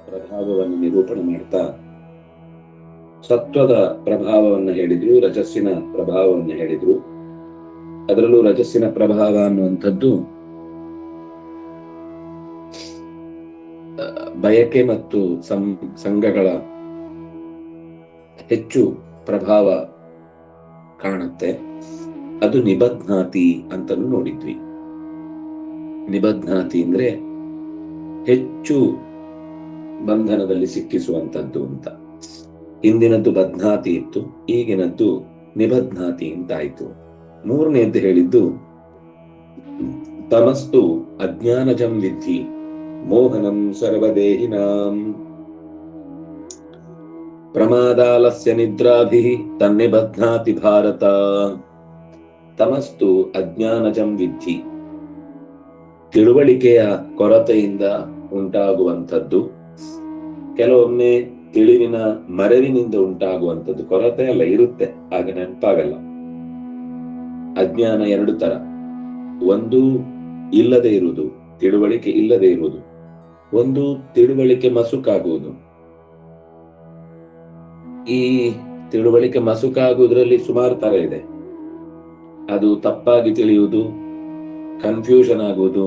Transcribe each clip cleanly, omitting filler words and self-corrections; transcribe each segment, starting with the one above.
ಪ್ರಭಾವವನ್ನು ನಿರೂಪಣೆ ಮಾಡ್ತಾ ಸತ್ವದ ಪ್ರಭಾವವನ್ನು ಹೇಳಿದ್ರು, ರಜಸ್ಸಿನ ಪ್ರಭಾವವನ್ನು ಹೇಳಿದ್ರು. ಅದರಲ್ಲೂ ರಜಸ್ಸಿನ ಪ್ರಭಾವ ಅನ್ನುವಂಥದ್ದು ಬಯಕೆ ಮತ್ತು ಸಂಘಗಳ ಹೆಚ್ಚು ಪ್ರಭಾವ ಕಾಣುತ್ತೆ. ಅದು ನಿಬಧ್ನಾತಿ ಅಂತಲೂ ನೋಡಿದ್ವಿ. ನಿಬಧ್ನಾತಿ ಅಂದ್ರೆ ಹೆಚ್ಚು ಬಂಧನದಲ್ಲಿ ಸಿಕ್ಕಿಸುವಂತದ್ದು ಅಂತ. ಹಿಂದಿನದ್ದು ಬಧ್ನಾತಿ ಇತ್ತು, ಈಗಿನದ್ದು ನಿಬಧ್ನಾತಿ ಅಂತ ಆಯ್ತು. ಮೂರನೇದ್ದು ಹೇಳಿದ್ದು ತಮಸ್ತು ಅಜ್ಞಾನಜಂ ವಿದ್ಧಿ ಮೋಹನಂ ಸರ್ವದೇಹಿನಾಂ ಪ್ರಮಾದಾಲಸ್ಯ ನಿದ್ರಾಭಿಃ ತನ್ನಿಬಧ್ನಾತಿ ಭಾರತ. ತಮಸ್ತು ಅಜ್ಞಾನಜಂ ವಿದ್ಧಿ, ತಿಳುವಳಿಕೆಯ ಕೊರತೆಯಿಂದ ಉಂಟಾಗುವಂಥದ್ದು. ಕೆಲವೊಮ್ಮೆ ತಿಳಿವಿನ ಮರೆವಿನಿಂದ ಉಂಟಾಗುವಂಥದ್ದು. ಕೊರತೆ ಅಲ್ಲ, ಇರುತ್ತೆ, ಆಗ ನೆನಪಾಗಲ್ಲ. ಅಜ್ಞಾನ ಎರಡು ತರ. ಒಂದು ಇಲ್ಲದೆ ಇರುವುದು, ತಿಳುವಳಿಕೆ ಇಲ್ಲದೆ ಇರುವುದು. ಒಂದು ತಿಳುವಳಿಕೆ ಮಸುಕಾಗುವುದು. ಈ ತಿಳುವಳಿಕೆ ಮಸುಕಾಗುವುದರಲ್ಲಿ ಸುಮಾರು ತರ ಇದೆ. ಅದು ತಪ್ಪಾಗಿ ತಿಳಿಯುವುದು, ಕನ್ಫ್ಯೂಷನ್ ಆಗುವುದು,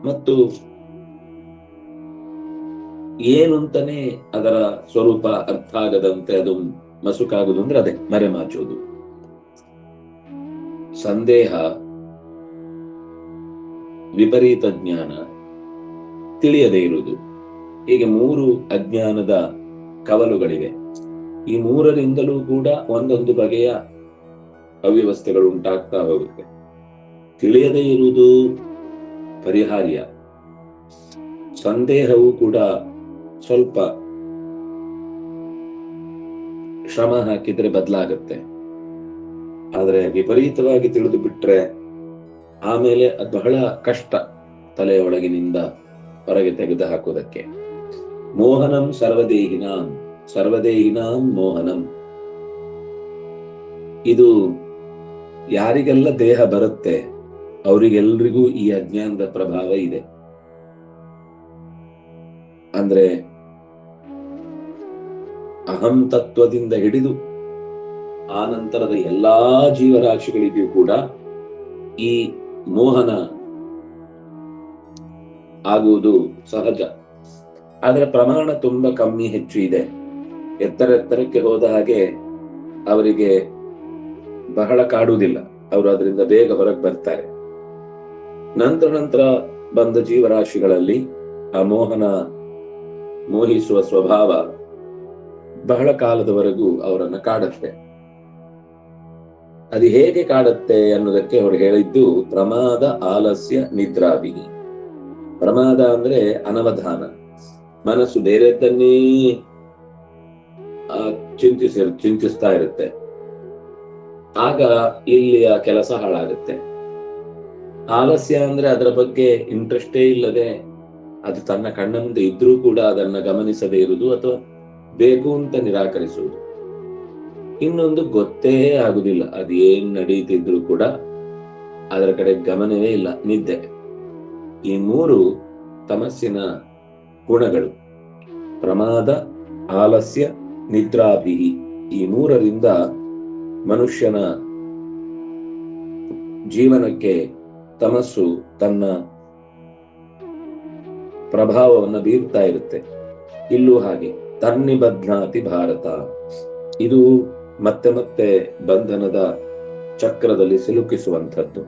ಮತ್ತು ಏನು ಅಂತಾನೆ ಅದರ ಸ್ವರೂಪ ಅರ್ಥ ಆಗದಂತೆ ಅದು ಮಸುಕಾಗುವುದು. ಅಂದ್ರೆ ಅದೇ ಮರೆಮಾಚುವುದು. ಸಂದೇಹ, ವಿಪರೀತ ಜ್ಞಾನ, ತಿಳಿಯದೇ ಇರುವುದು. ಹೀಗೆ ಮೂರು ಅಜ್ಞಾನದ ಕವಲುಗಳಿವೆ. ಈ ಮೂರರಿಂದಲೂ ಕೂಡ ಒಂದೊಂದು ಬಗೆಯ ಅವ್ಯವಸ್ಥೆಗಳು ಉಂಟಾಗ್ತಾ ಹೋಗುತ್ತೆ. ತಿಳಿಯದೇ ಇರುವುದು ಪರಿಹಾರ್ಯ. ಸಂದೇಹವು ಕೂಡ ಸ್ವಲ್ಪ ಶ್ರಮ ಹಾಕಿದ್ರೆ ಬದಲಾಗುತ್ತೆ. ಆದ್ರೆ ವಿಪರೀತವಾಗಿ ತಿಳಿದು ಬಿಟ್ರೆ ಆಮೇಲೆ ಅದು ಬಹಳ ಕಷ್ಟ ತಲೆಯ ಒಳಗಿನಿಂದ ಹೊರಗೆ ತೆಗೆದು ಹಾಕೋದಕ್ಕೆ. ಮೋಹನಂ ಸರ್ವದೇಹಿನಾಂ, ಸರ್ವದೇಹಿನಾಂ ಮೋಹನಂ. ಇದು ಯಾರಿಗೆಲ್ಲ ದೇಹ ಬರುತ್ತೆ ಅವರಿಗೆಲ್ರಿಗೂ ಈ ಅಜ್ಞಾನದ ಪ್ರಭಾವ ಇದೆ. ಅಂದ್ರೆ ಅಹಂ ತತ್ವದಿಂದ ಹಿಡಿದು ಆ ನಂತರದ ಎಲ್ಲಾ ಜೀವರಾಶಿಗಳಿಗೂ ಕೂಡ ಈ ಮೋಹನ ಆಗುವುದು ಸಹಜ. ಆದ್ರೆ ಪ್ರಮಾಣ ತುಂಬಾ ಕಮ್ಮಿ ಹೆಚ್ಚು ಇದೆ. ಎತ್ತರಕ್ಕೆ ಹೋದ ಹಾಗೆ ಅವರಿಗೆ ಬಹಳ ಕಾಡುವುದಿಲ್ಲ, ಅವರು ಅದರಿಂದ ಬೇಗ ಹೊರಗೆ ಬರ್ತಾರೆ. ನಂತರ ಬಂದ ಜೀವರಾಶಿಗಳಲ್ಲಿ ಆ ಮೋಹಿಸುವ ಸ್ವಭಾವ ಬಹಳ ಕಾಲದವರೆಗೂ ಅವರನ್ನ ಕಾಡುತ್ತೆ. ಅದು ಹೇಗೆ ಕಾಡುತ್ತೆ ಅನ್ನೋದಕ್ಕೆ ಅವರು ಹೇಳಿದ್ದು ಪ್ರಮಾದ ಆಲಸ್ಯ ನಿದ್ರಾಭಿ. ಪ್ರಮಾದ ಅಂದ್ರೆ ಅನವಧಾನ, ಮನಸ್ಸು ಬೇರೆದ್ದನ್ನೇ ಚಿಂತಿಸ್ತಾ ಇರುತ್ತೆ. ಆಗ ಇಲ್ಲಿಯ ಕೆಲಸ ಹಾಳಾಗುತ್ತೆ. ಆಲಸ್ಯ ಅಂದ್ರೆ ಅದರ ಬಗ್ಗೆ ಇಂಟ್ರೆಸ್ಟೇ ಇಲ್ಲದೆ, ಅದು ತನ್ನ ಕಣ್ಣ ಮುಂದೆ ಇದ್ರೂ ಕೂಡ ಅದನ್ನ ಗಮನಿಸದೇ ಇರುವುದು ಅಥವಾ ಬೇಕು ಅಂತ ನಿರಾಕರಿಸುವುದು. ಇನ್ನೊಂದು ಗೊತ್ತೇ ಆಗುದಿಲ್ಲ, ಅದೇನ್ ನಡೀತಿದ್ರು ಕೂಡ ಅದರ ಕಡೆ ಗಮನವೇ ಇಲ್ಲ, ನಿದ್ದೆ. ಈ ಮೂರು ತಮಸ್ಸಿನ ಗುಣಗಳು. ಪ್ರಮಾದ, ಆಲಸ್ಯ, ನಿದ್ರಾಭಿ. ಈ ಮೂರರಿಂದ ಮನುಷ್ಯನ ಜೀವನಕ್ಕೆ ತಮಸ್ಸು ತನ್ನ ಪ್ರಭಾವವನ್ನು ಬೀರ್ತಾ ಇರುತ್ತೆ. ಇಲ್ಲೂ ಹಾಗೆ ತನ್ನಿಬಧ್ನಾತಿ ಭಾರತ. ಇದು ಮತ್ತೆ ಮತ್ತೆ ಬಂಧನದ ಚಕ್ರದಲ್ಲಿ ಸಿಲುಕಿಸುವಂಥದ್ದು.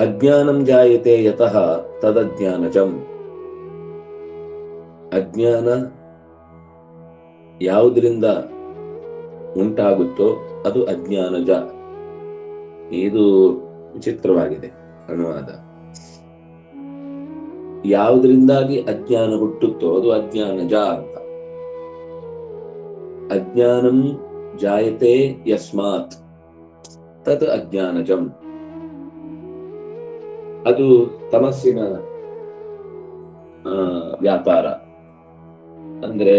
ಅಜ್ಞಾನಂ ಜಾಯತೆ ಯತಃ ತದಜ್ಞಾನಜಂ. ಅಜ್ಞಾನ ಯಾವುದರಿಂದ ಉಂಟಾಗುತ್ತೋ ಅದು ಅಜ್ಞಾನಜ. ಇದು ವಿಚಿತ್ರವಾಗಿದೆ ಅನುವಾದ. ಯಾವುದರಿಂದಾಗಿ ಅಜ್ಞಾನ ಹುಟ್ಟುತ್ತೋ ಅದು ಅಜ್ಞಾನಜ ಅಂತ. ಅಜ್ಞಾನಂ ಜಾಯತೆ ಯಸ್ಮಾತ್ ತದ್ ಅಜ್ಞಾನಜಂ. ಅದು ತಮಸ್ಸಿನ ವ್ಯಾಪಾರ. ಅಂದ್ರೆ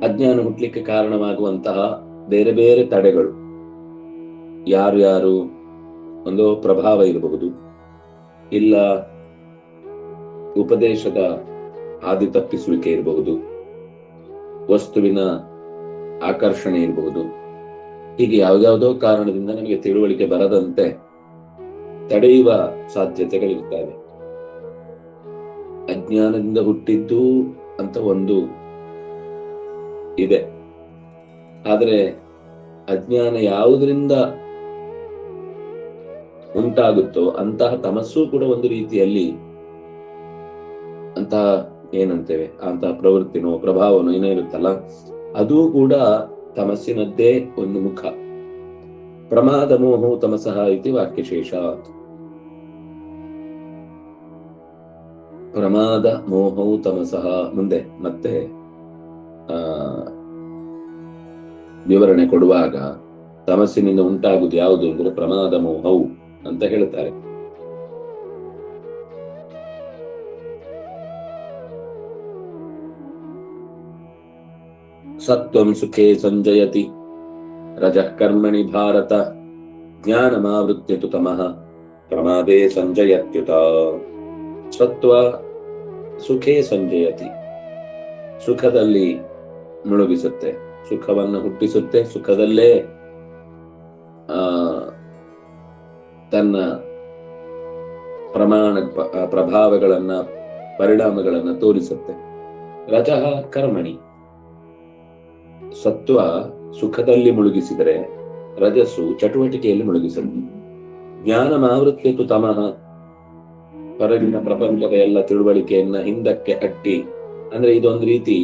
ಅಜ್ಞಾನ ಹುಟ್ಟಲಿಕ್ಕೆ ಕಾರಣವಾಗುವಂತಹ ಬೇರೆ ಬೇರೆ ತಡೆಗಳು. ಯಾರು ಒಂದು ಪ್ರಭಾವ ಇರಬಹುದು, ಇಲ್ಲ ಉಪದೇಶದ ಹಾದಿ ತಪ್ಪಿಸುವಿಕೆ ಇರಬಹುದು, ವಸ್ತುವಿನ ಆಕರ್ಷಣೆ ಇರಬಹುದು. ಹೀಗೆ ಯಾವ್ಯಾವುದೋ ಕಾರಣದಿಂದ ನಮಗೆ ತಿಳುವಳಿಕೆ ಬರದಂತೆ ತಡೆಯುವ ಸಾಧ್ಯತೆಗಳಿರ್ತವೆ. ಅಜ್ಞಾನದಿಂದ ಹುಟ್ಟಿದ್ದು ಅಂತ ಒಂದು ಇದೆ. ಆದರೆ ಅಜ್ಞಾನ ಯಾವುದರಿಂದ ಉಂಟಾಗುತ್ತೋ ಅಂತಹ ತಮಸ್ಸು ಕೂಡ ಒಂದು ರೀತಿಯಲ್ಲಿ ಅಂತಹ ಏನಂತೇವೆ ಅಂತಹ ಪ್ರವೃತ್ತಿನೋ ಪ್ರಭಾವನೋ ಏನೋ ಇರುತ್ತಲ್ಲ, ಅದು ಕೂಡ ತಮಸ್ಸಿನದ್ದೇ ಒಂದು ಮುಖ. ಪ್ರಮಾದ ಮೋಹೋ ತಮಸಃ ಇತಿ ವಾಕ್ಯಶೇಷಾತ್. ಪ್ರಮಾದ ಮೋಹೋ ತಮಸಃ ಮುಂದೆ ಮತ್ತೆ ವಿವರಣೆ ಕೊಡುವಾಗ ತಮಸ್ಸಿನಿಂದ ಉಂಟಾಗುವುದು ಯಾವುದು ಅಂದ್ರೆ ಪ್ರಮಾದ ಮೋಹವು ಅಂತ ಹೇಳ್ತಾರೆ. ಸತ್ವಂ ಸುಖೇ ಸಂಜಯತಿ ರಜಃ ಕರ್ಮಣಿ ಭಾರತ ಜ್ಞಾನಮಾವೃತ್ಯ ತು ತಮಃ ಪ್ರಮಾದೇ ಸಂಜಯತ್ಯುತ. ಸತ್ವ ಸುಖೇ ಸಂಜಯತಿ, ಸುಖದಲ್ಲಿ ಮುಳುಗಿಸುತ್ತೆ, ಸುಖವನ್ನು ಹುಟ್ಟಿಸುತ್ತೆ, ಸುಖದಲ್ಲೇ ತನ್ನ ಪ್ರಭಾವಗಳನ್ನ ಪರಿಣಾಮಗಳನ್ನ ತೋರಿಸುತ್ತೆ. ರಜಃ ಕರ್ಮಣಿ, ಸತ್ವ ಸುಖದಲ್ಲಿ ಮುಳುಗಿಸಿದರೆ ರಜಸ್ಸು ಚಟುವಟಿಕೆಯಲ್ಲಿ ಮುಳುಗಿಸುತ್ತೆ. ಜ್ಞಾನಮಾವೃತ್ಯ ತು ತಮಃ, ಹೊರಗಿನ ಪ್ರಪಂಚದ ಎಲ್ಲ ತಿಳುವಳಿಕೆಯನ್ನ ಹಿಂದಕ್ಕೆ ಅಟ್ಟಿ, ಅಂದ್ರೆ ಇದೊಂದು ರೀತಿ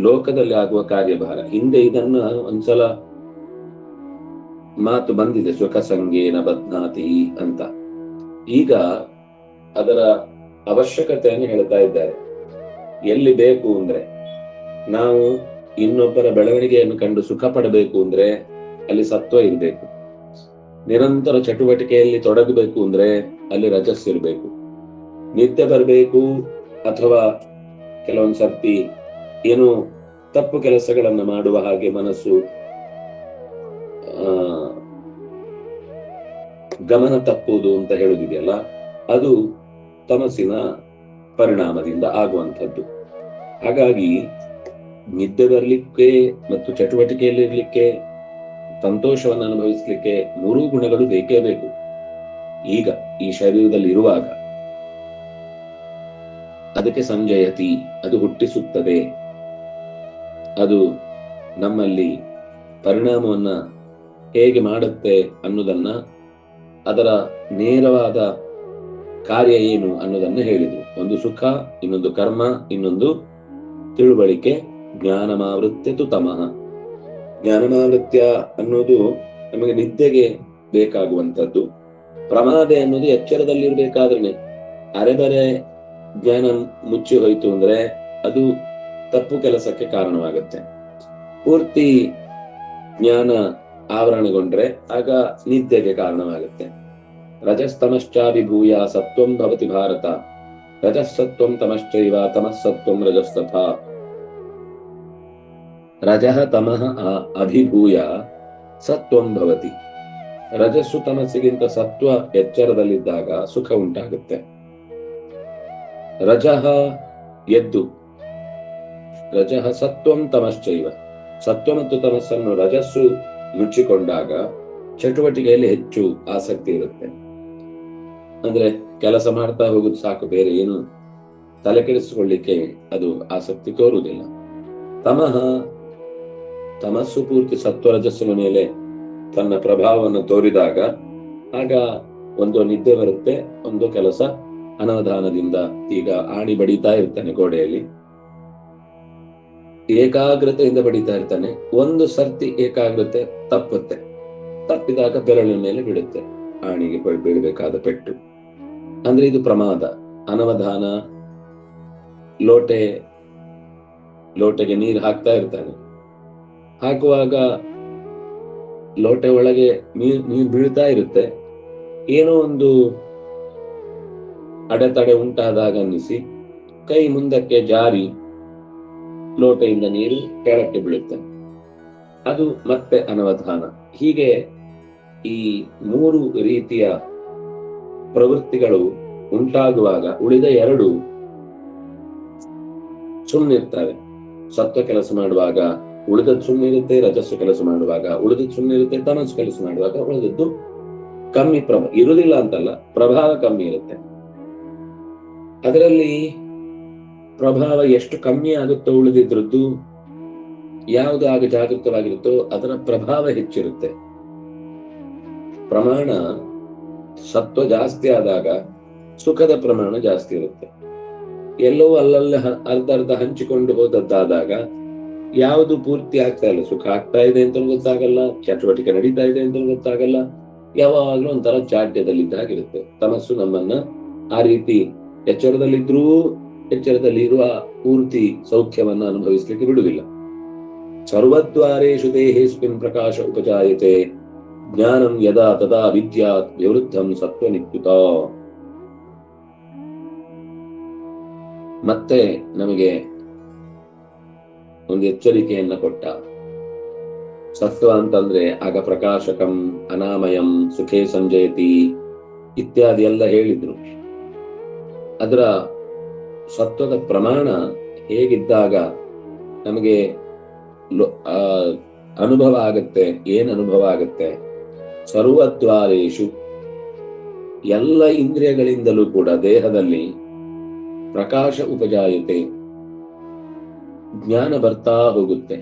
ಲೋಕದಲ್ಲಿ ಆಗುವ ಕಾರ್ಯಭಾರ. ಹಿಂದೆ ಇದನ್ನ ಒಂದ್ಸಲ ಮಾತು ಬಂದಿದೆ, ಸುಖ ಸಂಗೇನ ಬಧ್ನಾತಿ ಅಂತ. ಈಗ ಅದರ ಅವಶ್ಯಕತೆಯನ್ನು ಹೇಳ್ತಾ ಇದ್ದಾರೆ. ಎಲ್ಲಿ ಬೇಕು ಅಂದ್ರೆ, ನಾವು ಇನ್ನೊಬ್ಬರ ಬೆಳವಣಿಗೆಯನ್ನು ಕಂಡು ಸುಖ ಪಡಬೇಕು ಅಂದ್ರೆ ಅಲ್ಲಿ ಸತ್ವ ಇರಬೇಕು. ನಿರಂತರ ಚಟುವಟಿಕೆಯಲ್ಲಿ ತೊಡಗಬೇಕು ಅಂದ್ರೆ ಅಲ್ಲಿ ರಜಸ್ ಇರಬೇಕು. ನಿದ್ದೆ ಬರಬೇಕು ಅಥವಾ ಕೆಲವೊಂದು ಸರ್ತಿ ಏನು ತಪ್ಪು ಕೆಲಸಗಳನ್ನ ಮಾಡುವ ಹಾಗೆ ಮನಸ್ಸು ಗಮನ ತಪ್ಪುವುದು ಅಂತ ಹೇಳುದಿದೆಯಲ್ಲ, ಅದು ತಮಸ್ಸಿನ ಪರಿಣಾಮದಿಂದ ಆಗುವಂಥದ್ದು. ಹಾಗಾಗಿ ನಿದ್ದೆ ಬರಲಿಕ್ಕೆ ಮತ್ತು ಚಟುವಟಿಕೆಯಲ್ಲಿ ಇರ್ಲಿಕ್ಕೆ, ಸಂತೋಷವನ್ನು ಅನುಭವಿಸ್ಲಿಕ್ಕೆ ಮೂರೂ ಗುಣಗಳು ಬೇಕೇ ಬೇಕು. ಈಗ ಈ ಶರೀರದಲ್ಲಿ ಇರುವಾಗ ಅದಕ್ಕೆ ಸಂಜಯತಿ, ಅದು ಹುಟ್ಟಿಸುತ್ತದೆ. ಅದು ನಮ್ಮಲ್ಲಿ ಪರಿಣಾಮವನ್ನ ಹೇಗೆ ಮಾಡುತ್ತೆ ಅನ್ನೋದನ್ನ, ಅದರ ನೇರವಾದ ಕಾರ್ಯ ಏನು ಅನ್ನೋದನ್ನ ಹೇಳಿದ್ರು. ಒಂದು ಸುಖ, ಇನ್ನೊಂದು ಕರ್ಮ, ಇನ್ನೊಂದು ತಿಳುವಳಿಕೆ. ಜ್ಞಾನಮಾವೃತ್ಯ ತು ತಮಃ, ಜ್ಞಾನಮಾವೃತ್ಯ ಅನ್ನೋದು ನಮಗೆ ನಿದ್ದೆಗೆ ಬೇಕಾಗುವಂಥದ್ದು. ಪ್ರಮಾದೆ ಅನ್ನೋದು ಎಚ್ಚರದಲ್ಲಿರ್ಬೇಕಾದ್ರೆ. ಅರೆಬರೆ ಜ್ಞಾನ ಮುಚ್ಚಿ ಹೋಯ್ತು ಅಂದ್ರೆ ಅದು ತಪ್ಪು ಕೆಲಸಕ್ಕೆ ಕಾರಣವಾಗುತ್ತೆ. ಪೂರ್ತಿ ಜ್ಞಾನ ಆವರಣಗೊಂಡ್ರೆ ಆಗ ನಿದ್ದೆಗೆ ಕಾರಣವಾಗುತ್ತೆ. ರಜಸ್ತಮಶ್ಚಾಭಿಭೂಯ ಸತ್ವಂ ಭವತಿ ಭಾರತ, ರಜಸ್ಸತ್ವಂ ತಮಶ್ಚೈವ ತಮಸ್ಸತ್ವಂ ರಜಸ್ತಥಾ. ರಜಃ ತಮಃ ಅಭಿಭೂಯ ಸತ್ವಂ ಭವತಿ, ರಜಸ್ಸು ತಮಸ್ಸಿಗಿಂತ ಸತ್ವ ಎಚ್ಚರದಲ್ಲಿದ್ದಾಗ ಸುಖ ಉಂಟಾಗುತ್ತೆ. ರಜಃ ಎದ್ದು, ರಜಃ ಸತ್ವಂ ತಮಶ್ಚೈವ, ಸತ್ವ ಮತ್ತು ತಮಸ್ಸನ್ನು ರಜಸ್ಸು ಮುಚ್ಚಿಕೊಂಡಾಗ ಚಟುವಟಿಕೆಯಲ್ಲಿ ಹೆಚ್ಚು ಆಸಕ್ತಿ ಇರುತ್ತೆ. ಅಂದ್ರೆ ಕೆಲಸ ಮಾಡ್ತಾ ಹೋಗುದು ಸಾಕು, ಬೇರೆ ಏನು ತಲೆ ಕೆಡಿಸಿಕೊಳ್ಳಿಕ್ಕೆ ಅದು ಆಸಕ್ತಿ ತೋರುವುದಿಲ್ಲ. ತಮಃ, ತಮಸ್ಸು ಪೂರ್ತಿ ಸತ್ವ ರಜಸ್ಸಿನ ಮೇಲೆ ತನ್ನ ಪ್ರಭಾವವನ್ನು ತೋರಿದಾಗ ಆಗ ಒಂದು ನಿದ್ದೆ ಬರುತ್ತೆ, ಒಂದು ಕೆಲಸ ಅನಾವಧಾನದಿಂದ, ಈಗ ಆಣಿ ಬಡಿತಾ ಇರ್ತಾನೆ ಗೋಡೆಯಲ್ಲಿ, ಏಕಾಗ್ರತೆಯಿಂದ ಬಡಿತಾ ಇರ್ತಾನೆ. ಒಂದು ಸರ್ತಿ ಏಕಾಗ್ರತೆ ತಪ್ಪುತ್ತೆ, ತಪ್ಪಿದಾಗ ಬೆರಳಿನ ಮೇಲೆ ಬಿಡುತ್ತೆ ಆಣಿಗೆ ಬೀಳಬೇಕಾದ ಪೆಟ್ಟು. ಅಂದ್ರೆ ಇದು ಪ್ರಮಾದ, ಅನವಧಾನ. ಲೋಟೆಗೆ ನೀರು ಹಾಕ್ತಾ ಇರ್ತಾನೆ, ಹಾಕುವಾಗ ಲೋಟೆ ಒಳಗೆ ನೀರು ಬೀಳ್ತಾ ಇರುತ್ತೆ. ಏನೋ ಒಂದು ಅಡೆತಡೆ ಉಂಟಾದಾಗ ಅನ್ನಿಸಿ ಕೈ ಮುಂದಕ್ಕೆ ಜಾರಿ ಲೋಟೆಯಿಂದ ನೀರು ಕೆಳಕ್ಕೆ ಬೀಳುತ್ತೆ. ಅದು ಮತ್ತೆ ಅನವಧಾನ. ಹೀಗೆ ಈ 3 ರೀತಿಯ ಪ್ರವೃತ್ತಿಗಳು ಉಂಟಾಗುವಾಗ ಉಳಿದ 2 ಸುಮ್ಮನಿರ್ತವೆ. ಸತ್ವ ಕೆಲಸ ಮಾಡುವಾಗ ಉಳಿದದ್ದು ಸುಮ್ಮನಿರುತ್ತೆ, ರಜಸ್ಸು ಕೆಲಸ ಮಾಡುವಾಗ ಉಳಿದದ್ದು ಸುಮ್ಮನಿರುತ್ತೆ, ತಮಸ್ಸು ಕೆಲಸ ಮಾಡುವಾಗ ಉಳಿದದ್ದು ಕಮ್ಮಿ ಇರುವುದಿಲ್ಲ ಅಂತಲ್ಲ, ಪ್ರಭಾವ ಕಮ್ಮಿ ಇರುತ್ತೆ. ಅದರಲ್ಲಿ ಪ್ರಭಾವ ಎಷ್ಟು ಕಮ್ಮಿ ಆಗುತ್ತೋ ಉಳಿದಿದ್ರದ್ದು, ಯಾವುದು ಆಗ ಜಾಗೃತವಾಗಿರುತ್ತೋ ಅದರ ಪ್ರಭಾವ ಹೆಚ್ಚಿರುತ್ತೆ. ಪ್ರಮಾಣ ಸತ್ವ ಜಾಸ್ತಿ ಆದಾಗ ಸುಖದ ಪ್ರಮಾಣ ಜಾಸ್ತಿ ಇರುತ್ತೆ. ಎಲ್ಲವೂ ಅಲ್ಲಲ್ಲಿ ಅರ್ಧ ಹಂಚಿಕೊಂಡು ಹೋದದ್ದಾದಾಗ ಯಾವುದು ಪೂರ್ತಿ ಆಗ್ತಾ ಇಲ್ಲ, ಸುಖ ಆಗ್ತಾ ಇದೆ ಅಂತ ಗೊತ್ತಾಗಲ್ಲ, ಚಟುವಟಿಕೆ ನಡೀತಾ ಇದೆ ಅಂತ ಗೊತ್ತಾಗಲ್ಲ, ಯಾವಾಗ್ಲೂ ಒಂಥರ ಚಾಡ್ಯದಲ್ಲಿದ್ದಾಗಿರುತ್ತೆ. ತಮಸ್ಸು ನಮ್ಮನ್ನ ಆ ರೀತಿ ಎಚ್ಚರದಲ್ಲಿದ್ರೂ ಎಚ್ಚರದಲ್ಲಿ ಇರುವ ಪೂರ್ತಿ ಸೌಖ್ಯವನ್ನ ಅನುಭವಿಸ್ಲಿಕ್ಕೆ ಬಿಡುವುದಿಲ್ಲ. ಸರ್ವದ್ವಾರೇಷು ದೇಹೇಸ್ಮಿನ್ ಪ್ರಕಾಶ ಉಪಜಾಯತೆ ಜ್ಞಾನಂ ಯದಾ ತದಾ ವಿದ್ಯಾತ್ ವಿವೃದ್ಧಂ ಸತ್ವನಿತ್ಯುತ. ಮತ್ತೆ ನಮಗೆ ಒಂದು ಎಚ್ಚರಿಕೆಯನ್ನ ಕೊಟ್ಟ. ಸತ್ವ ಅಂತಂದ್ರೆ ಆಗ ಪ್ರಕಾಶಕಂ ಅನಾಮಯಂ ಸುಖೇ ಸಂಜಯತಿ ಇತ್ಯಾದಿ ಎಲ್ಲ ಹೇಳಿದ್ರು. ಅದರ ಸತ್ವದ ಪ್ರಮಾಣ ಹೇಗಿದ್ದಾಗ ನಮಗೆ ಅನುಭವ ಆಗತ್ತೆ, ಏನ್ ಅನುಭವ ಆಗತ್ತೆ? ಸರ್ವದ್ವಾರೇಷು ಎಲ್ಲ ಇಂದ್ರಿಯಗಳಿಂದಲೂ ಕೂಡ ದೇಹದಲ್ಲಿ ಪ್ರಕಾಶ ಉಪಜಾಯತೆ ಜ್ಞಾನ ಬರ್ತಾ ಹೋಗುತ್ತೆ.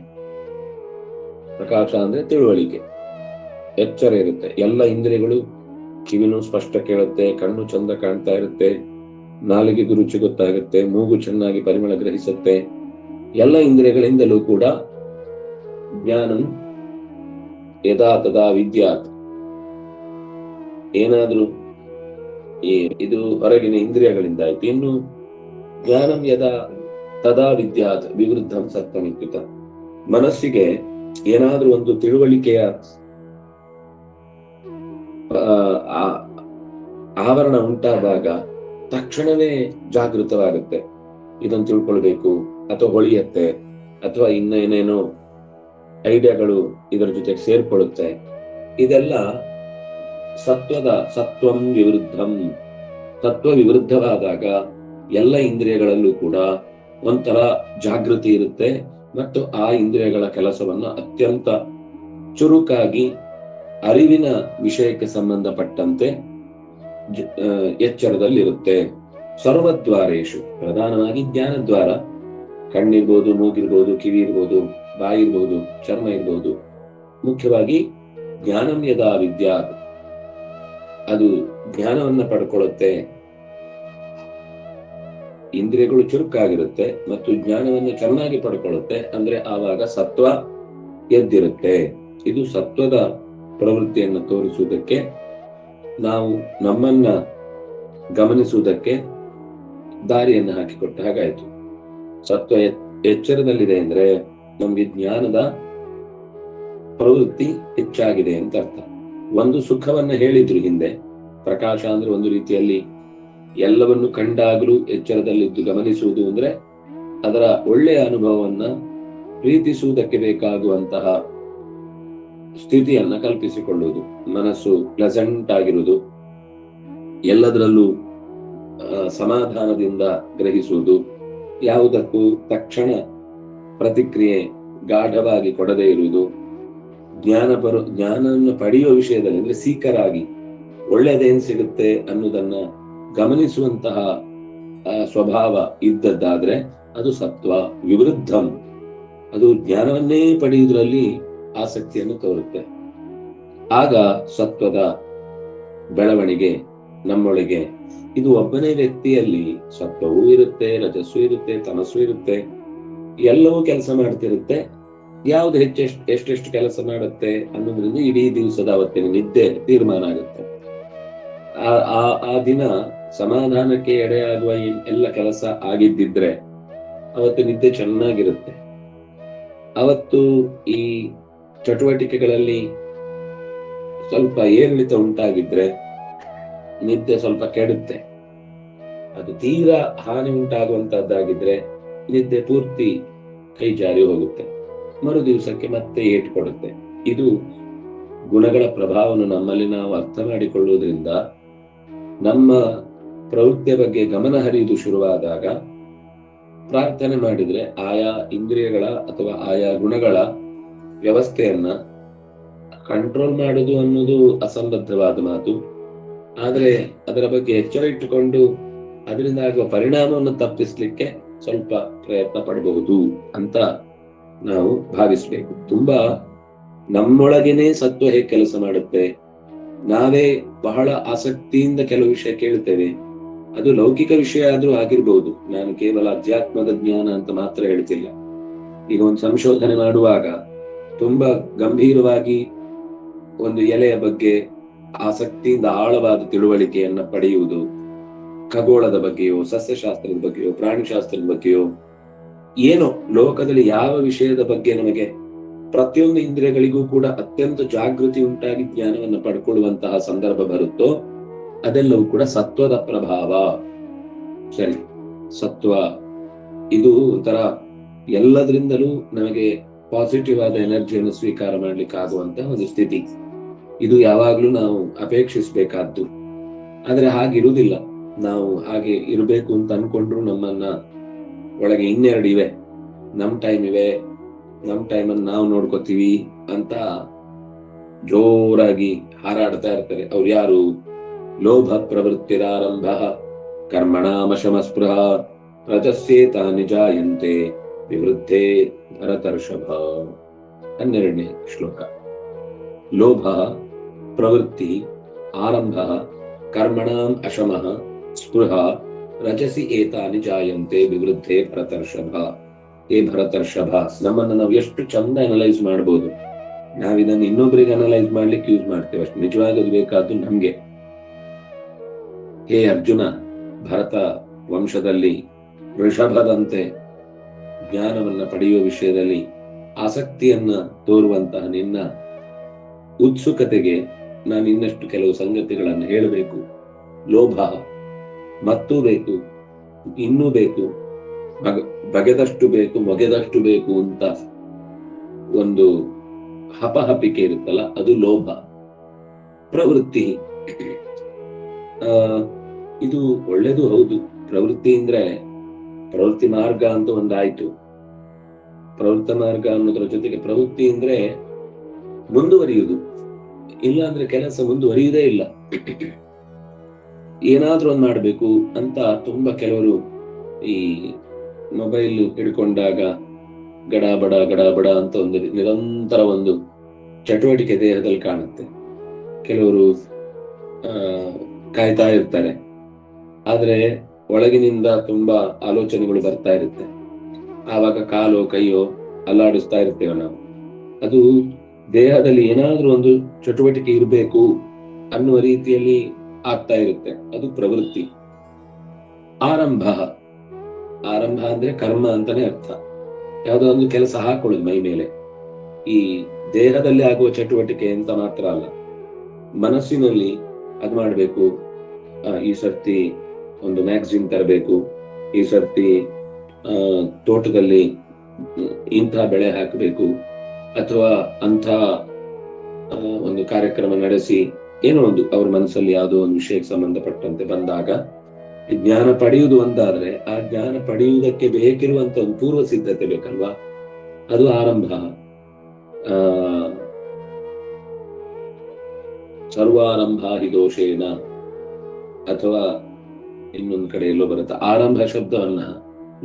ಪ್ರಕಾಶ ಅಂದ್ರೆ ತಿಳುವಳಿಕೆ, ಎಚ್ಚರ ಇರುತ್ತೆ. ಎಲ್ಲ ಇಂದ್ರಿಯಗಳು, ಕಿವಿನೂ ಸ್ಪಷ್ಟ ಕೇಳುತ್ತೆ, ಕಣ್ಣು ಚಂದ ಕಾಣ್ತಾ ಇರುತ್ತೆ, ನಾಲಿಗೆಗೂ ರುಚಿ ಗೊತ್ತಾಗುತ್ತೆ, ಮೂಗು ಚೆನ್ನಾಗಿ ಪರಿಮಳ ಗ್ರಹಿಸುತ್ತೆ. ಎಲ್ಲ ಇಂದ್ರಿಯಗಳಿಂದಲೂ ಕೂಡ ಜ್ಞಾನಂ ಯದಾ ತದಾ ವಿದ್ಯಾತ್. ಏನಾದ್ರೂ ಇದು ಹೊರಗಿನ ಇಂದ್ರಿಯಗಳಿಂದ ಆಯ್ತು. ಇನ್ನು ಜ್ಞಾನಂ ಯದಾ ತದಾ ವಿದ್ಯಾತ್ ವಿವೃದ್ಧಂ ಸತ್ವನಿತ್ಯುತ. ಮನಸ್ಸಿಗೆ ಏನಾದ್ರೂ ಒಂದು ತಿಳುವಳಿಕೆಯ ಆವರಣ ಉಂಟಾದಾಗ ತಕ್ಷಣವೇ ಜಾಗೃತವಾಗುತ್ತೆ. ಇದನ್ನು ತಿಳ್ಕೊಳ್ಬೇಕು ಅಥವಾ ಹೊಳೆಯತ್ತೆ, ಅಥವಾ ಇನ್ನೇನೇನೋ ಐಡಿಯಾಗಳು ಇದರ ಜೊತೆಗೆ ಸೇರ್ಕೊಳ್ಳುತ್ತೆ. ಇದೆಲ್ಲ ಸತ್ವಂ ವಿವೃದ್ಧಂ. ಸತ್ವ ವಿವೃದ್ಧವಾದಾಗ ಎಲ್ಲ ಇಂದ್ರಿಯಗಳಲ್ಲೂ ಕೂಡ ಒಂಥರ ಜಾಗೃತಿ ಇರುತ್ತೆ ಮತ್ತು ಆ ಇಂದ್ರಿಯಗಳ ಕೆಲಸವನ್ನು ಅತ್ಯಂತ ಚುರುಕಾಗಿ ಅರಿವಿನ ವಿಷಯಕ್ಕೆ ಸಂಬಂಧಪಟ್ಟಂತೆ ಎಚ್ಚರದಲ್ಲಿರುತ್ತೆ. ಸರ್ವದ್ವಾರೇಶು ಪ್ರಧಾನವಾಗಿ ಜ್ಞಾನದ್ವಾರ, ಕಣ್ಣಿರ್ಬೋದು, ಮೂಗಿರ್ಬೋದು, ಕಿವಿ ಇರ್ಬೋದು, ಬಾಯಿ ಇರ್ಬೋದು, ಚರ್ಮ ಇರ್ಬೋದು. ಮುಖ್ಯವಾಗಿ ಜ್ಞಾನಂ ಯದಾ ವಿದ್ಯಾತ್, ಅದು ಜ್ಞಾನವನ್ನ ಪಡ್ಕೊಳ್ಳುತ್ತೆ. ಇಂದ್ರಿಯಗಳು ಚುರುಕಾಗಿರುತ್ತೆ ಮತ್ತು ಜ್ಞಾನವನ್ನು ಚೆನ್ನಾಗಿ ಪಡ್ಕೊಳ್ಳುತ್ತೆ. ಅಂದ್ರೆ ಆವಾಗ ಸತ್ವ ಎದ್ದಿರುತ್ತೆ. ಇದು ಸತ್ವದ ಪ್ರವೃತ್ತಿಯನ್ನು ತೋರಿಸುವುದಕ್ಕೆ, ನಾವು ನಮ್ಮನ್ನ ಗಮನಿಸುವುದಕ್ಕೆ ದಾರಿಯನ್ನು ಹಾಕಿಕೊಟ್ಟ ಹಾಗಾಯ್ತು. ಸತ್ವ ಎಚ್ಚರದಲ್ಲಿದೆ ಅಂದ್ರೆ ನಮ್ಗೆ ಜ್ಞಾನದ ಪ್ರವೃತ್ತಿ ಹೆಚ್ಚಾಗಿದೆ ಅಂತ ಅರ್ಥ. ಒಂದು ಸುಖವನ್ನ ಹೇಳಿದ್ರು ಹಿಂದೆ. ಪ್ರಕಾಶ ಅಂದ್ರೆ ಒಂದು ರೀತಿಯಲ್ಲಿ ಎಲ್ಲವನ್ನು ಕಂಡಾಗಲೂ ಎಚ್ಚರದಲ್ಲಿದ್ದು ಗಮನಿಸುವುದು ಅಂದ್ರೆ ಅದರ ಒಳ್ಳೆಯ ಅನುಭವವನ್ನ ಪ್ರೀತಿಸುವುದಕ್ಕೆ ಬೇಕಾಗುವಂತಹ ಸ್ಥಿತಿಯನ್ನ ಕಲ್ಪಿಸಿಕೊಳ್ಳುವುದು. ಮನಸ್ಸು ಪ್ಲೆಸೆಂಟ್ ಆಗಿರುವುದು, ಎಲ್ಲದರಲ್ಲೂ ಸಮಾಧಾನದಿಂದ ಗ್ರಹಿಸುವುದು, ಯಾವುದಕ್ಕೂ ತಕ್ಷಣ ಪ್ರತಿಕ್ರಿಯೆ ಗಾಢವಾಗಿ ಕೊಡದೇ ಇರುವುದು, ಜ್ಞಾನವನ್ನು ಪಡೆಯುವ ವಿಷಯದಲ್ಲಿ ಅಂದ್ರೆ ಸೀಕರಾಗಿ ಒಳ್ಳೆಯದೇನ್ ಸಿಗುತ್ತೆ ಅನ್ನೋದನ್ನ ಗಮನಿಸುವಂತಹ ಸ್ವಭಾವ ಇದ್ದದ್ದಾದ್ರೆ ಅದು ಸತ್ವ. ವಿವೃದ್ಧಂ, ಅದು ಜ್ಞಾನವನ್ನೇ ಪಡೆಯುವುದರಲ್ಲಿ ಆಸಕ್ತಿಯನ್ನು ತೋರುತ್ತೆ. ಆಗ ಸತ್ವದ ಬೆಳವಣಿಗೆ ನಮ್ಮೊಳಗೆ. ಇದು ಒಬ್ಬನೇ ವ್ಯಕ್ತಿಯಲ್ಲಿ ಸತ್ವವೂ ಇರುತ್ತೆ, ರಜಸ್ಸು ಇರುತ್ತೆ, ತಮಸ್ಸು ಇರುತ್ತೆ, ಎಲ್ಲವೂ ಕೆಲಸ ಮಾಡ್ತಿರುತ್ತೆ. ಯಾವ್ದು ಎಷ್ಟೆಷ್ಟು ಕೆಲಸ ಮಾಡುತ್ತೆ ಅನ್ನೋದ್ರಿಂದ ಇಡೀ ದಿವಸದ ಅವತ್ತಿನ ನಿದ್ದೆ ತೀರ್ಮಾನ ಆಗುತ್ತೆ. ಆ ದಿನ ಸಮಾಧಾನಕ್ಕೆ ಎಡೆಯಾಗುವ ಎಲ್ಲ ಕೆಲಸ ಆಗಿದ್ದಿದ್ರೆ ಅವತ್ತು ನಿದ್ದೆ ಚೆನ್ನಾಗಿರುತ್ತೆ. ಅವತ್ತು ಈ ಚಟುವಟಿಕೆಗಳಲ್ಲಿ ಸ್ವಲ್ಪ ಏರಿಳಿತ ಉಂಟಾಗಿದ್ರೆ ನಿದ್ದೆ ಸ್ವಲ್ಪ ಕೆಡುತ್ತೆ. ಅದು ತೀರಾ ಹಾನಿ ಉಂಟಾಗುವಂತಹದ್ದಾಗಿದ್ರೆ ನಿದ್ದೆ ಪೂರ್ತಿ ಕೈ ಜಾರಿ ಹೋಗುತ್ತೆ. ಮರು ದಿವಸಕ್ಕೆ ಮತ್ತೆ ಏಟು ಕೊಡುತ್ತೆ. ಇದು ಗುಣಗಳ ಪ್ರಭಾವವನ್ನು ನಮ್ಮಲ್ಲಿ ನಾವು ಅರ್ಥ ಮಾಡಿಕೊಳ್ಳುವುದರಿಂದ ನಮ್ಮ ಪ್ರವೃತ್ತಿಯ ಬಗ್ಗೆ ಗಮನ ಹರಿಯುವುದು ಶುರುವಾದಾಗ ಪ್ರಾರ್ಥನೆ ಮಾಡಿದ್ರೆ ಆಯಾ ಇಂದ್ರಿಯಗಳ ಅಥವಾ ಆಯಾ ಗುಣಗಳ ವ್ಯವಸ್ಥೆಯನ್ನ ಕಂಟ್ರೋಲ್ ಮಾಡುವುದು ಅನ್ನೋದು ಅಸಂಬದ್ಧವಾದ ಮಾತು. ಆದ್ರೆ ಅದರ ಬಗ್ಗೆ ಎಚ್ಚರ ಇಟ್ಟುಕೊಂಡು ಅದರಿಂದ ಆಗುವ ಪರಿಣಾಮವನ್ನು ತಪ್ಪಿಸ್ಲಿಕ್ಕೆ ಸ್ವಲ್ಪ ಪ್ರಯತ್ನ ಪಡಬಹುದು ಅಂತ ನಾವು ಭಾವಿಸ್ಬೇಕು. ತುಂಬಾ ನಮ್ಮೊಳಗೇನೆ ಸತ್ವ ಹೇಗೆ ಕೆಲಸ ಮಾಡುತ್ತೆ, ನಾವೇ ಬಹಳ ಆಸಕ್ತಿಯಿಂದ ಕೆಲವು ವಿಷಯ ಕೇಳ್ತೇವೆ. ಅದು ಲೌಕಿಕ ವಿಷಯ ಆದ್ರೂ ಆಗಿರ್ಬಹುದು. ನಾನು ಕೇವಲ ಅಧ್ಯಾತ್ಮದ ಜ್ಞಾನ ಅಂತ ಮಾತ್ರ ಹೇಳ್ತಿಲ್ಲ. ಈಗ ಒಂದು ಸಂಶೋಧನೆ ಮಾಡುವಾಗ ತುಂಬಾ ಗಂಭೀರವಾಗಿ ಒಂದು ಎಲೆಯ ಬಗ್ಗೆ ಆಸಕ್ತಿಯಿಂದ ಆಳವಾದ ತಿಳುವಳಿಕೆಯನ್ನ ಪಡೆಯುವುದು, ಖಗೋಳದ ಬಗ್ಗೆಯೋ, ಸಸ್ಯಶಾಸ್ತ್ರದ ಬಗ್ಗೆಯೋ, ಪ್ರಾಣಿಶಾಸ್ತ್ರದ ಬಗ್ಗೆಯೋ, ಏನೋ ಲೋಕದಲ್ಲಿ ಯಾವ ವಿಷಯದ ಬಗ್ಗೆ ನಮಗೆ ಪ್ರತಿಯೊಂದು ಇಂದ್ರಿಯಗಳಿಗೂ ಕೂಡ ಅತ್ಯಂತ ಜಾಗೃತಿ ಉಂಟಾಗಿ ಜ್ಞಾನವನ್ನು ಪಡ್ಕೊಳ್ಳುವಂತಹ ಸಂದರ್ಭ ಬರುತ್ತೋ ಅದೆಲ್ಲವೂ ಕೂಡ ಸತ್ವದ ಪ್ರಭಾವ. ಸರಿ, ಸತ್ವ ಇದು ಒಂಥರ ಎಲ್ಲದರಿಂದಲೂ ನಮಗೆ ಪಾಸಿಟಿವ್ ಆದ ಎನರ್ಜಿಯನ್ನು ಸ್ವೀಕಾರ ಮಾಡ್ಲಿಕ್ಕೆ ಆಗುವಂತಹ ಒಂದು ಸ್ಥಿತಿ. ಇದು ಯಾವಾಗ್ಲೂ ನಾವು ಅಪೇಕ್ಷಿಸಬೇಕಾದ್ದು. ಆದ್ರೆ ಹಾಗಿರುವುದಿಲ್ಲ. ನಾವು ಹಾಗೆ ಇರಬೇಕು ಅಂತ ಅನ್ಕೊಂಡ್ರು ನಮ್ಮನ್ನ ಒಳಗೆ ಇನ್ನೆರಡು ಇವೆ, ನಮ್ ಟೈಮ್ ಇವೆ, ನಮ್ ಟೈಮನ್ನು ನಾವು ನೋಡ್ಕೋತೀವಿ ಅಂತ ಜೋರಾಗಿ ಹಾರಾಡ್ತಾ ಇರ್ತಾರೆ. ಅವ್ರು ಯಾರು? ಲೋಭ ಪ್ರವೃತ್ತಿರಾರಂಭ ಕರ್ಮಣಾಮಶಮಸ್ಪೃಹ ರಜಸ್ಯೇತಾನಿ ಜಾಯಂತೆ ವಿವೃದ್ಧೇ ಭರತರ್ಷಭ. 12ನೇ ಶ್ಲೋಕ. ಲೋಭ ಪ್ರವೃತ್ತಿ ಆರಂಭ ಕರ್ಮಣಾಂ ಅಶಮಃ ಸ್ಪೃಹ ರಜಸಿ ಏತಾನಿ ಜಾಯಂತೆ ವಿವೃದ್ಧೇ ಭರತರ್ಷಭ. ಹೇ ಭರತರ್ಷಭ, ನಮ್ಮನ್ನ ನಾವು ಎಷ್ಟು ಚಂದ ಅನಲೈಸ್ ಮಾಡಬಹುದು. ನಾವಿದನ್ನು ಇನ್ನೊಬ್ಬರಿಗೆ ಅನಲೈಸ್ ಮಾಡ್ಲಿಕ್ಕೆ ಯೂಸ್ ಮಾಡ್ತೇವೆ ಅಷ್ಟು. ನಿಜವಾಗಿ ಅದು ಬೇಕಾದ್ದು ನಮ್ಗೆ. ಹೇ ಅರ್ಜುನ, ಭರತ ವಂಶದಲ್ಲಿ ವೃಷಭದಂತೆ ಜ್ಞಾನವನ್ನ ಪಡೆಯುವ ವಿಷಯದಲ್ಲಿ ಆಸಕ್ತಿಯನ್ನ ತೋರುವಂತಹ ನಿನ್ನ ಉತ್ಸುಕತೆಗೆ ನಾನು ಇನ್ನಷ್ಟು ಕೆಲವು ಸಂಗತಿಗಳನ್ನು ಹೇಳಬೇಕು. ಲೋಭ ಮತ್ತೂ ಬೇಕು, ಇನ್ನೂ ಬೇಕು, ಬಗೆದಷ್ಟು ಬೇಕು, ಮೊಗೆದಷ್ಟು ಬೇಕು ಅಂತ ಒಂದು ಹಪಹಪಿಕೆ ಇರುತ್ತಲ್ಲ, ಅದು ಲೋಭ. ಪ್ರವೃತ್ತಿ ಇದು ಒಳ್ಳೇದು ಹೌದು. ಪ್ರವೃತ್ತಿ ಅಂದ್ರೆ ಪ್ರವೃತ್ತಿ ಮಾರ್ಗ ಅಂತ ಒಂದಾಯ್ತು. ಪ್ರವೃತ್ತ ಮಾರ್ಗ ಅನ್ನೋದ್ರ ಜೊತೆಗೆ ಪ್ರವೃತ್ತಿ ಅಂದ್ರೆ ಮುಂದುವರಿಯುವುದು. ಇಲ್ಲ ಅಂದ್ರೆ ಕೆಲಸ ಮುಂದುವರಿಯುವುದೇ ಇಲ್ಲ. ಏನಾದ್ರೂ ಒಂದು ಮಾಡ್ಬೇಕು ಅಂತ ತುಂಬಾ ಕೆಲವರು ಈ ಮೊಬೈಲ್ ಹಿಡ್ಕೊಂಡಾಗ ಗಡಾಬಡ ಗಡಾಬಡ ಅಂತ ಒಂದು ನಿರಂತರ ಒಂದು ಚಟುವಟಿಕೆ ದೇಹದಲ್ಲಿ ಕಾಣುತ್ತೆ. ಕೆಲವರು ಕಾಯ್ತಾ ಇರ್ತಾರೆ, ಆದ್ರೆ ಒಳಗಿನಿಂದ ತುಂಬಾ ಆಲೋಚನೆಗಳು ಬರ್ತಾ ಇರುತ್ತೆ. ಆವಾಗ ಕಾಲೋ ಕೈಯೋ ಅಲ್ಲಾಡಿಸ್ತಾ ಇರ್ತೇವೆ ನಾವು. ಅದು ದೇಹದಲ್ಲಿ ಏನಾದ್ರೂ ಒಂದು ಚಟುವಟಿಕೆ ಇರಬೇಕು ಅನ್ನುವ ರೀತಿಯಲ್ಲಿ ಆಗ್ತಾ ಇರುತ್ತೆ. ಅದು ಪ್ರವೃತ್ತಿ. ಆರಂಭ ಆರಂಭ ಅಂದ್ರೆ ಕರ್ಮ ಅಂತಾನೆ ಅರ್ಥ. ಯಾವುದೋ ಒಂದು ಕೆಲಸ ಹಾಕೊಳ್ಳುದು ಮೈ ಮೇಲೆ. ಈ ದೇಹದಲ್ಲಿ ಆಗುವ ಚಟುವಟಿಕೆ ಅಂತ ಮಾತ್ರ ಅಲ್ಲ, ಮನಸ್ಸಿನಲ್ಲಿ ಅದ್ ಮಾಡ್ಬೇಕು. ಈ ಸರ್ತಿ ಒಂದು ಮ್ಯಾಗಝಿನ್ ತರಬೇಕು, ಈ ಸರ್ತಿ ತೋಟದಲ್ಲಿ ಇಂಥ ಬೆಳೆ ಹಾಕಬೇಕು, ಅಥವಾ ಅಂಥ ಒಂದು ಕಾರ್ಯಕ್ರಮ ನಡೆಸಿ ಏನೋ ಒಂದು ಅವ್ರ ಮನಸ್ಸಲ್ಲಿ ಯಾವುದೋ ಒಂದು ವಿಷಯಕ್ಕೆ ಸಂಬಂಧಪಟ್ಟಂತೆ ಬಂದಾಗ ಜ್ಞಾನ ಪಡೆಯುವುದು ಒಂದಾದ್ರೆ, ಆ ಜ್ಞಾನ ಪಡೆಯುವುದಕ್ಕೆ ಬೇಕಿರುವಂತ ಒಂದು ಪೂರ್ವ ಸಿದ್ಧತೆ ಬೇಕಲ್ವಾ, ಅದು ಆರಂಭ. ಸರ್ವಾರಂಭ ಹಿ ದೋಷೇನ, ಅಥವಾ ಇನ್ನೊಂದು ಕಡೆ ಎಲ್ಲೋ ಬರುತ್ತೆ. ಆರಂಭ ಶಬ್ದವನ್ನ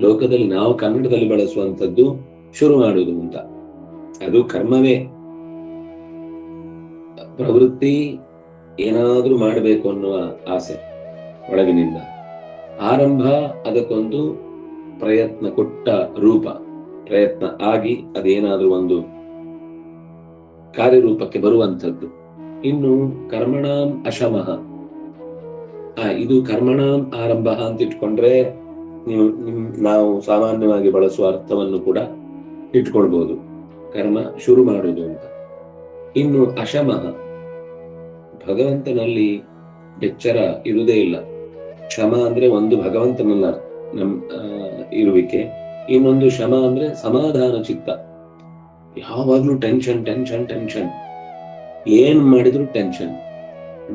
ಲೋಕದಲ್ಲಿ ನಾವು ಕನ್ನಡದಲ್ಲಿ ಬಳಸುವಂತದ್ದು ಶುರು ಮಾಡುವುದು ಅಂತ. ಅದು ಕರ್ಮವೇ. ಪ್ರವೃತ್ತಿ ಏನಾದ್ರೂ ಮಾಡಬೇಕು ಅನ್ನುವ ಆಸೆ ಒಳಗಿನಿಂದ. ಆರಂಭ ಅದಕ್ಕೊಂದು ಪ್ರಯತ್ನ ಕೊಟ್ಟ ರೂಪ, ಪ್ರಯತ್ನ ಆಗಿ ಅದೇನಾದ್ರೂ ಒಂದು ಕಾರ್ಯರೂಪಕ್ಕೆ ಬರುವಂಥದ್ದು. ಇನ್ನು ಕರ್ಮಣಾಂ ಅಶಮಃ, ಇದು ಕರ್ಮಣಾಂ ಆರಂಭ ಅಂತ ಇಟ್ಕೊಂಡ್ರೆ ನಾವು ಸಾಮಾನ್ಯವಾಗಿ ಬಳಸುವ ಅರ್ಥವನ್ನು ಕೂಡ ಇಟ್ಕೊಳ್ಬಹುದು, ಕರ್ಮ ಶುರು ಮಾಡುವುದು ಅಂತ. ಇನ್ನು ಅಶಮಃ, ಭಗವಂತನಲ್ಲಿ ಎಚ್ಚರ ಇರುವುದೇ ಇಲ್ಲ. ಶಮ ಅಂದ್ರೆ ಒಂದು ಭಗವಂತನಲ್ಲ ಇರುವಿಕೆ, ಇನ್ನೊಂದು ಶಮ ಅಂದ್ರೆ ಸಮಾಧಾನ ಚಿತ್ತ. ಯಾವಾಗ್ಲೂ ಟೆನ್ಷನ್ ಟೆನ್ಷನ್ ಟೆನ್ಷನ್, ಏನ್ ಮಾಡಿದ್ರು ಟೆನ್ಷನ್.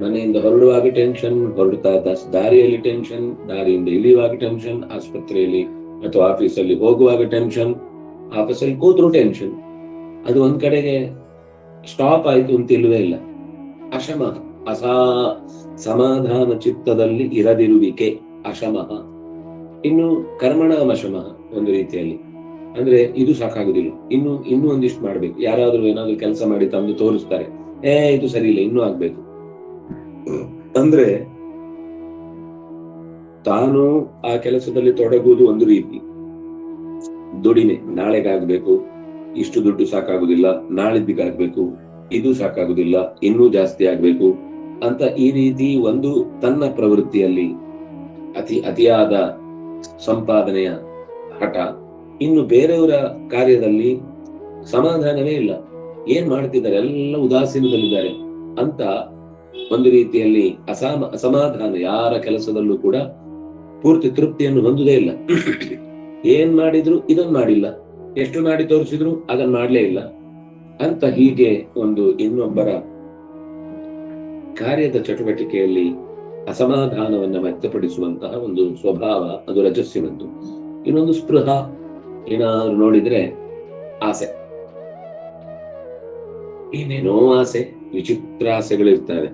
ಮನೆಯಿಂದ ಹೊರಡುವಾಗ ಟೆನ್ಷನ್, ಹೊರಡ್ತಾ ದಾರಿಯಲ್ಲಿ ಟೆನ್ಷನ್, ದಾರಿಯಿಂದ ಇಳಿಯುವಾಗ ಟೆನ್ಷನ್, ಆಸ್ಪತ್ರೆಯಲ್ಲಿ ಅಥವಾ ಆಫೀಸಲ್ಲಿ ಹೋಗುವಾಗ ಟೆನ್ಷನ್, ಆಫೀಸಲ್ಲಿ ಕೂತ್ರು ಟೆನ್ಷನ್. ಅದು ಒಂದ್ ಕಡೆಗೆ ಸ್ಟಾಪ್ ಆಯ್ತು ಅಂತ ಇಲ್ವೇ ಇಲ್ಲ. ಅಶಮಃ, ಸಮಾಧಾನ ಚಿತ್ತದಲ್ಲಿ ಇರದಿರುವಿಕೆ ಅಶಮಃ. ಇನ್ನು ಕರ್ಮಣಾಮಶಮಃ, ಒಂದು ರೀತಿಯಲ್ಲಿ ಅಂದ್ರೆ ಇದು ಸಾಕಾಗುದಿಲ್ಲ, ಇನ್ನು ಒಂದಿಷ್ಟು ಮಾಡ್ಬೇಕು. ಯಾರಾದ್ರೂ ಏನಾದ್ರು ಕೆಲಸ ಮಾಡಿ ತಂದು ತೋರಿಸ್ತಾರೆ, ಇದು ಸರಿ ಇಲ್ಲ, ಇನ್ನೂ ಆಗ್ಬೇಕು ಅಂದ್ರೆ ತಾನು ಆ ಕೆಲಸದಲ್ಲಿ ತೊಡಗುವುದು ಒಂದು ರೀತಿ ದುಡಿಮೆ. ನಾಳೆಗಾಗ್ಬೇಕು, ಇಷ್ಟು ದುಡ್ಡು ಸಾಕಾಗುದಿಲ್ಲ, ನಾಳಿದ್ದಿಗಾಗ್ಬೇಕು, ಇದು ಸಾಕಾಗುದಿಲ್ಲ, ಇನ್ನೂ ಜಾಸ್ತಿ ಆಗ್ಬೇಕು ಅಂತ ಈ ರೀತಿ ಒಂದು ತನ್ನ ಪ್ರವೃತ್ತಿಯಲ್ಲಿ ಅತಿಯಾದ ಸಂಪಾದನೆಯ ಹಠ. ಇನ್ನು ಬೇರೆಯವರ ಕಾರ್ಯದಲ್ಲಿ ಸಮಾಧಾನವೇ ಇಲ್ಲ, ಏನ್ ಮಾಡ್ತಿದ್ದಾರೆ, ಎಲ್ಲ ಉದಾಸೀನದಲ್ಲಿದ್ದಾರೆ ಅಂತ ಒಂದು ರೀತಿಯಲ್ಲಿ ಅಸಮಾಧಾನ. ಯಾರ ಕೆಲಸದಲ್ಲೂ ಕೂಡ ಪೂರ್ತಿ ತೃಪ್ತಿಯನ್ನು ಹೊಂದುವುದೇ ಇಲ್ಲ. ಏನ್ ಮಾಡಿದ್ರು ಇದನ್ ಮಾಡಿಲ್ಲ, ಎಷ್ಟು ಮಾಡಿ ತೋರಿಸಿದ್ರು ಅದನ್ನ ಮಾಡ್ಲೇ ಇಲ್ಲ ಅಂತ, ಹೀಗೆ ಒಂದು ಇನ್ನೊಬ್ಬರ ಕಾರ್ಯದ ಚಟುವಟಿಕೆಯಲ್ಲಿ ಅಸಮಾಧಾನವನ್ನು ವ್ಯಕ್ತಪಡಿಸುವಂತಹ ಒಂದು ಸ್ವಭಾವ, ಅದು ರಜಸ್ಸಿನದ್ದು. ಇನ್ನೊಂದು ಸ್ಪೃಹ, ಏನಾದ್ರು ನೋಡಿದ್ರೆ ಆಸೆ, ಏನೇನೋ ಆಸೆ, ವಿಚಿತ್ರ ಆಸೆಗಳಿರ್ತವೆ.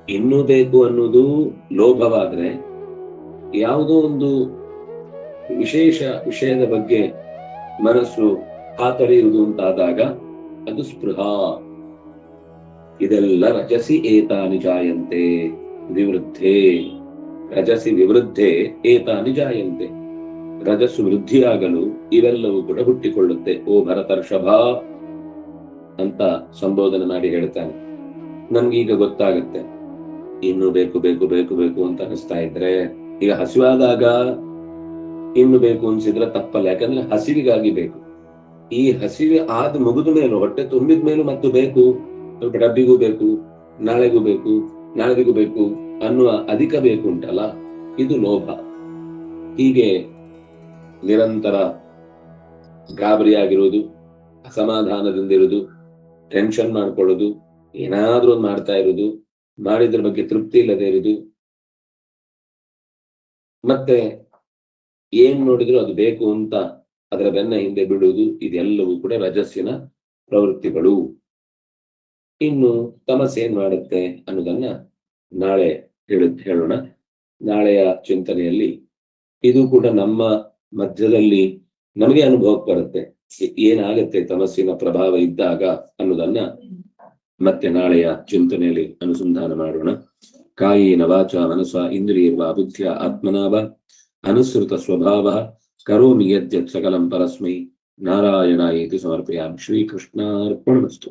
ಇನ್ನೂ ಬೇಕು ಅನ್ನೋದು ಲೋಭವಾದ್ರೆ, ಯಾವುದೋ ಒಂದು ವಿಶೇಷ ವಿಷಯದ ಬಗ್ಗೆ ಮನಸ್ಸು ಹಾತೊರೆಯುವುದು ಅಂತಾದಾಗ ಅದು ಸ್ಪೃಹ. ಇದೆಲ್ಲ ರಜಸಿ ಏತಾನಿ ಜಾಯಂತೆ ವಿವೃದ್ಧೆ. ರಜಸಿ ವಿವೃದ್ಧೆ ಏತಾನಿ ಜಾಯಂತೆ. ರಜಸ್ಸು ವೃದ್ಧಿಯಾಗಲು ಇವೆಲ್ಲವೂ ಕೂಡ ಹುಟ್ಟಿಕೊಳ್ಳುತ್ತೆ. ಓ ಭರತರ್ಷಭ ಅಂತ ಸಂಬೋಧನೆ ಮಾಡಿ ಹೇಳ್ತಾನೆ. ನನ್ಗೀಗ ಗೊತ್ತಾಗುತ್ತೆ, ಇನ್ನು ಬೇಕು ಬೇಕು ಬೇಕು ಬೇಕು ಅಂತ ಅನಿಸ್ತಾ ಇದ್ರೆ, ಈಗ ಹಸಿವಾದಾಗ ಇನ್ನು ಬೇಕು ಅನ್ಸಿದ್ರೆ ತಪ್ಪಲ್ಲ, ಯಾಕಂದ್ರೆ ಹಸಿವಿಗಾಗಿ ಬೇಕು. ಈ ಹಸಿವೆ ಆದ ಮುಗಿದ ಮೇಲೂ, ಹೊಟ್ಟೆ ತುಂಬಿದ ಮೇಲೂ ಮತ್ತು ಬೇಕು, ಸ್ವಲ್ಪ ಡಬ್ಬಿಗೂ ಬೇಕು, ನಾಳೆಗೂ ಬೇಕು, ನಾಳೆಗೂ ಬೇಕು ಅನ್ನುವ ಅಧಿಕ ಬೇಕು ಉಂಟಲ್ಲ, ಇದು ಲೋಭ. ಹೀಗೆ ನಿರಂತರ ಗಾಬರಿಯಾಗಿರುವುದು, ಅಸಮಾಧಾನದಿಂದಿರುವುದು, ಟೆನ್ಷನ್ ಮಾಡ್ಕೊಳ್ಳೋದು, ಏನಾದ್ರೂ ಒಂದು ಮಾಡ್ತಾ ಇರುವುದು, ಮಾಡಿದ್ರ ಬಗ್ಗೆ ತೃಪ್ತಿ ಇಲ್ಲದೆ ಇರುವುದು, ಮತ್ತೆ ಏನ್ ನೋಡಿದ್ರು ಅದು ಬೇಕು ಅಂತ ಅದರ ಬೆನ್ನ ಹಿಂದೆ ಬಿಡುವುದು, ಇದೆಲ್ಲವೂ ಕೂಡ ರಜಸ್ಸಿನ ಪ್ರವೃತ್ತಿಗಳು. ಇನ್ನು ತಮಸ್ಸು ಏನ್ ಮಾಡುತ್ತೆ ಅನ್ನೋದನ್ನ ನಾಳೆ ಹೇಳೋಣ. ನಾಳೆಯ ಚಿಂತನೆಯಲ್ಲಿ ಇದು ಕೂಡ ನಮ್ಮ ಮಧ್ಯದಲ್ಲಿ ನಮಗೆ ಅನುಭವಕ್ಕೆ ಬರುತ್ತೆ, ಏನಾಗುತ್ತೆ ತಮಸ್ಸಿನ ಪ್ರಭಾವ ಇದ್ದಾಗ ಅನ್ನೋದನ್ನ ಮತ್ತೆ ನಾಳೆಯ ಚಿಂತನೆಯಲ್ಲಿ ಅನುಸಂಧಾನ ಮಾಡೋಣ. ಕಾಯೇನ ವಾಚಾ ಮನಸಾ ಇಂದ್ರಿಯರ್ವಾ ಬುದ್ಧಿಯ ಆತ್ಮನಾ ವಾ ಅನುಸೃತ ಸ್ವಭಾವ ಕರೋಮಿ ಯದ್ಯತ್ ಸಕಲಂ ಪರಸ್ಮೈ ನಾರಾಯಣಾಯೇತಿ ಸಮರ್ಪಯಾಮಿ. ಶ್ರೀಕೃಷ್ಣಾರ್ಪಣಮಸ್ತು.